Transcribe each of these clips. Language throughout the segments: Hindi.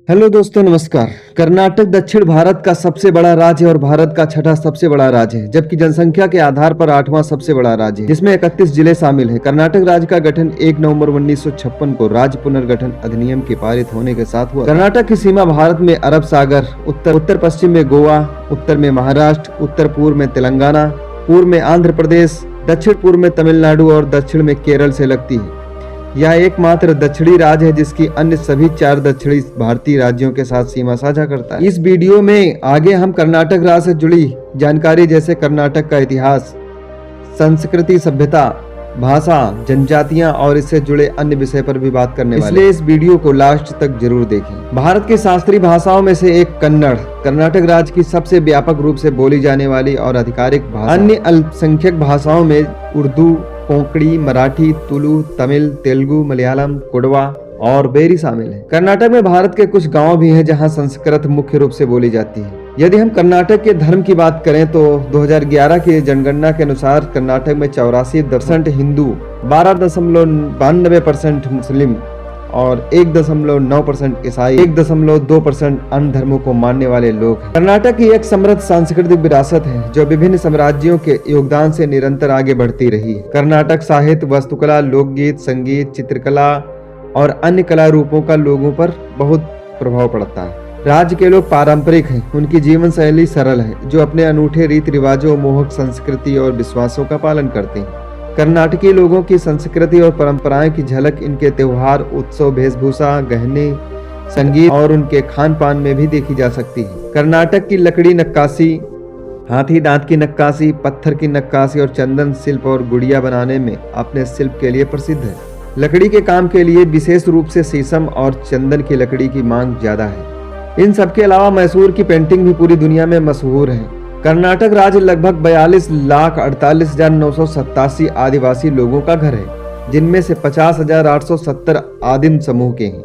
हेलो दोस्तों, नमस्कार। कर्नाटक दक्षिण भारत का सबसे बड़ा राज्य और भारत का छठा सबसे बड़ा राज्य है, जबकि जनसंख्या के आधार पर 8वां सबसे बड़ा राज्य है, जिसमें 31 जिले शामिल हैं। कर्नाटक राज्य का गठन 1 नवंबर 1956 को राज्य पुनर्गठन अधिनियम के पारित होने के साथ हुआ। कर्नाटक की सीमा भारत में अरब सागर, उत्तर पश्चिम में गोवा, उत्तर में महाराष्ट्र, उत्तर पूर्व में तेलंगाना, पूर्व में आंध्र प्रदेश, दक्षिण पूर्व में तमिलनाडु और दक्षिण में केरल से लगती है। यह एकमात्र दक्षिणी राज्य है जिसकी अन्य सभी 4 दक्षिणी भारतीय राज्यों के साथ सीमा साझा करता है। इस वीडियो में आगे हम कर्नाटक राज्य से जुड़ी जानकारी जैसे कर्नाटक का इतिहास, संस्कृति, सभ्यता, भाषा, जनजातियां और इससे जुड़े अन्य विषय पर भी बात करने वाले, इसलिए इस वीडियो को लास्ट तक जरूर देखें। भारत की शास्त्रीय भाषाओं में से एक कन्नड़ कर्नाटक राज्य की सबसे व्यापक रूप से बोली जाने वाली और आधिकारिक भाषा। अन्य अल्पसंख्यक भाषाओं में उर्दू, कोंकणी, मराठी, तुलु, तमिल, तेलुगु, मलयालम, कोडवा और बेरी शामिल है। कर्नाटक में भारत के कुछ गांव भी हैं जहां संस्कृत मुख्य रूप से बोली जाती है। यदि हम कर्नाटक के धर्म की बात करें तो 2011 की जनगणना के अनुसार कर्नाटक में 84% हिंदू, 12.92% मुस्लिम और 1.9% ईसाई, 1.2% अन्य धर्मों को मानने वाले लोग हैं। कर्नाटक की एक समृद्ध सांस्कृतिक विरासत है जो विभिन्न साम्राज्यों के योगदान से निरंतर आगे बढ़ती रही है। कर्नाटक साहित्य, वास्तुकला, लोकगीत, संगीत, चित्रकला और अन्य कला रूपों का लोगों पर बहुत प्रभाव पड़ता है। राज्य के लोग पारंपरिक हैं, उनकी जीवन शैली सरल है, जो अपने अनूठे रीति रिवाजों, मोहक संस्कृति और विश्वासों का पालन करते हैं। कर्नाटकी लोगों की संस्कृति और परंपराएं की झलक इनके त्योहार, उत्सव, वेशभूषा, गहने, संगीत और उनके खान पान में भी देखी जा सकती है। कर्नाटक की लकड़ी नक्काशी, हाथी दांत की नक्काशी, पत्थर की नक्काशी और चंदन शिल्प और गुड़िया बनाने में अपने शिल्प के लिए प्रसिद्ध है। लकड़ी के काम के लिए विशेष रूप से शीशम और चंदन की लकड़ी की मांग ज्यादा है। इन सबके अलावा मैसूर की पेंटिंग भी पूरी दुनिया में मशहूर है। कर्नाटक राज्य लगभग 42,48,987 आदिवासी लोगों का घर है, जिनमें से 50,870 आदिम समूह के हैं।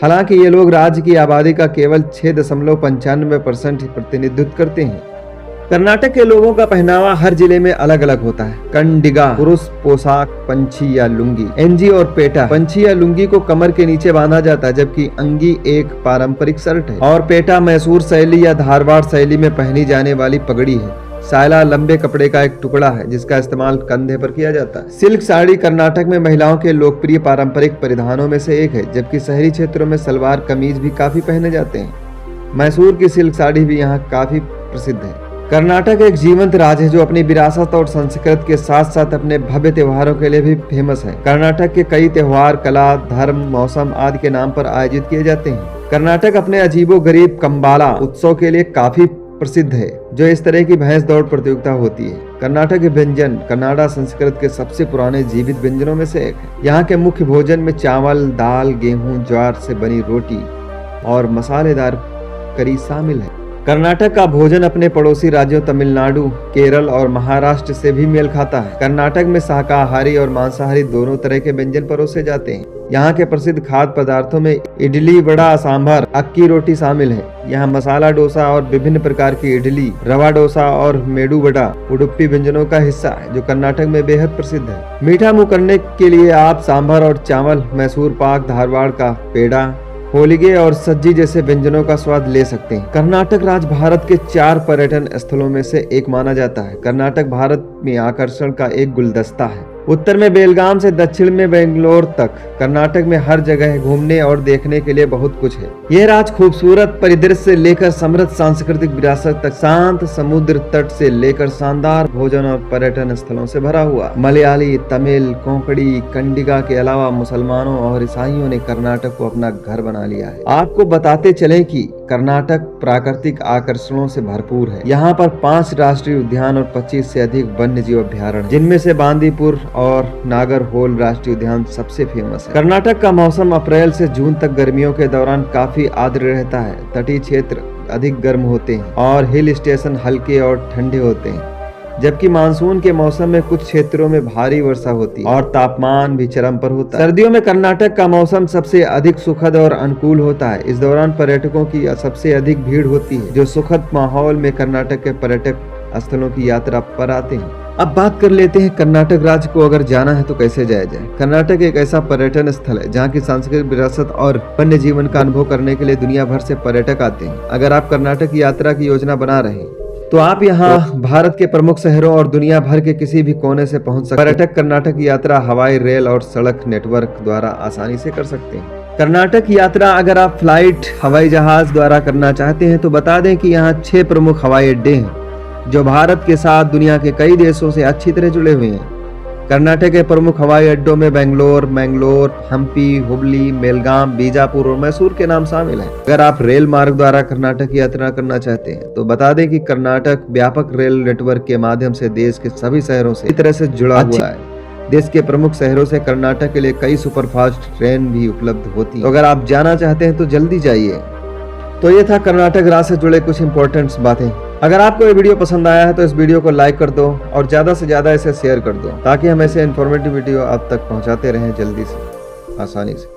हालांकि ये लोग राज्य की आबादी का केवल 6.95% प्रतिनिधित्व करते हैं। कर्नाटक के लोगों का पहनावा हर जिले में अलग अलग होता है। कंडिगा पुरुष पोशाक, पंछी या लुंगी, एंजी और पेटा। पंछी या लुंगी को कमर के नीचे बांधा जाता है, जबकि अंगी एक पारंपरिक शर्ट है और पेटा मैसूर शैली या धारवाड़ शैली में पहनी जाने वाली पगड़ी है। सायला लंबे कपड़े का एक टुकड़ा है जिसका इस्तेमाल कंधे पर किया जाता है। सिल्क साड़ी कर्नाटक में महिलाओं के लोकप्रिय पारंपरिक परिधानों में से एक है, जबकि शहरी क्षेत्रों में सलवार कमीज भी काफी पहने जाते हैं। मैसूर की सिल्क साड़ी भी यहाँ काफी प्रसिद्ध है। कर्नाटक एक जीवंत राज्य है जो अपनी विरासत और संस्कृति के साथ साथ अपने भव्य त्योहारों के लिए भी फेमस है। कर्नाटक के कई त्योहार कला, धर्म, मौसम आदि के नाम पर आयोजित किए जाते हैं। कर्नाटक अपने अजीबोगरीब कंबाला उत्सव के लिए काफी प्रसिद्ध है, जो इस तरह की भैंस दौड़ प्रतियोगिता होती है। कर्नाटक के व्यंजन कन्नाडा संस्कृति के सबसे पुराने जीवित व्यंजनों में से एक है। यहाँ के मुख्य भोजन में चावल, दाल, गेहूं, ज्वार से बनी रोटी और मसालेदार करी शामिल है। कर्नाटक का भोजन अपने पड़ोसी राज्यों तमिलनाडु, केरल और महाराष्ट्र से भी मेल खाता है। कर्नाटक में शाकाहारी और मांसाहारी दोनों तरह के व्यंजन परोसे जाते हैं। यहाँ के प्रसिद्ध खाद्य पदार्थों में इडली, वड़ा, सांभर, अक्की रोटी शामिल है। यहाँ मसाला डोसा और विभिन्न प्रकार की इडली, रवा डोसा और मेडू वड़ा उडुपी व्यंजनों का हिस्सा है, जो कर्नाटक में बेहद प्रसिद्ध है। मीठा मुंह करने के लिए आप सांभर और चावल, मैसूर पाक, धारवाड़ का पेड़ा, होलिगे और सज्जी जैसे व्यंजनों का स्वाद ले सकते हैं। कर्नाटक राज्य भारत के 4 पर्यटन स्थलों में से एक माना जाता है। कर्नाटक भारत में आकर्षण का एक गुलदस्ता है। उत्तर में बेलगाम से दक्षिण में बेंगलोर तक कर्नाटक में हर जगह घूमने और देखने के लिए बहुत कुछ है। यह राज्य खूबसूरत परिदृश्य से लेकर समृद्ध सांस्कृतिक विरासत तक, शांत समुद्र तट से लेकर शानदार भोजन और पर्यटन स्थलों से भरा हुआ। मलयाली, तमिल, कोंकणी, कंडिगा के अलावा मुसलमानों और ईसाइयों ने कर्नाटक को अपना घर बना लिया है। आपको बताते चलें कि कर्नाटक प्राकृतिक आकर्षणों से भरपूर है। यहाँ पर 5 राष्ट्रीय उद्यान और 25 से अधिक वन्य जीव अभ्यारण्य, जिनमें से बांदीपुर और नागरहोल राष्ट्रीय उद्यान सबसे फेमस है। कर्नाटक का मौसम अप्रैल से जून तक गर्मियों के दौरान काफी आर्द्र रहता है। तटीय क्षेत्र अधिक गर्म होते हैं और हिल स्टेशन हल्के और ठंडे होते हैं, जबकि मानसून के मौसम में कुछ क्षेत्रों में भारी वर्षा होती है और तापमान भी चरम पर होता है। सर्दियों में कर्नाटक का मौसम सबसे अधिक सुखद और अनुकूल होता है। इस दौरान पर्यटकों की सबसे अधिक भीड़ होती है, जो सुखद माहौल में कर्नाटक के पर्यटक स्थलों की यात्रा पर आते हैं। अब बात कर लेते हैं कर्नाटक राज्य को अगर जाना है तो कैसे जाया जाए। कर्नाटक एक ऐसा पर्यटन स्थल है जहाँ की सांस्कृतिक विरासत और वन्य जीवन का अनुभव करने के लिए दुनिया भर से पर्यटक आते हैं। अगर आप कर्नाटक की यात्रा की योजना बना रहे हैं तो आप यहाँ भारत के प्रमुख शहरों और दुनिया भर के किसी भी कोने से पहुंच सकते हैं। पर्यटक कर्नाटक की यात्रा हवाई, रेल और सड़क नेटवर्क द्वारा आसानी से कर सकते हैं। कर्नाटक की यात्रा अगर आप फ्लाइट, हवाई जहाज द्वारा करना चाहते हैं तो बता दें कि यहाँ 6 प्रमुख हवाई अड्डे हैं जो भारत के साथ दुनिया के कई देशों से अच्छी तरह जुड़े हुए हैं। कर्नाटक के प्रमुख हवाई अड्डों में मैंगलोर, हम्पी, हुबली, बेलगाम, बीजापुर और मैसूर के नाम शामिल हैं। अगर आप रेल मार्ग द्वारा कर्नाटक की यात्रा करना चाहते हैं तो बता दें कि कर्नाटक व्यापक रेल नेटवर्क के माध्यम से देश के सभी शहरों से इस तरह से जुड़ा हुआ है। देश के प्रमुख शहरों से कर्नाटक के लिए कई सुपरफास्ट ट्रेन भी उपलब्ध होती हैं। तो अगर आप जाना चाहते हैं तो जल्दी जाइए। तो ये था कर्नाटक राज्य से जुड़े कुछ इंपॉर्टेंट बातें। अगर आपको ये वीडियो पसंद आया है तो इस वीडियो को लाइक कर दो और ज़्यादा से ज़्यादा इसे शेयर कर दो ताकि हम ऐसे इन्फॉर्मेटिव वीडियो आप तक पहुंचाते रहें जल्दी से, आसानी से।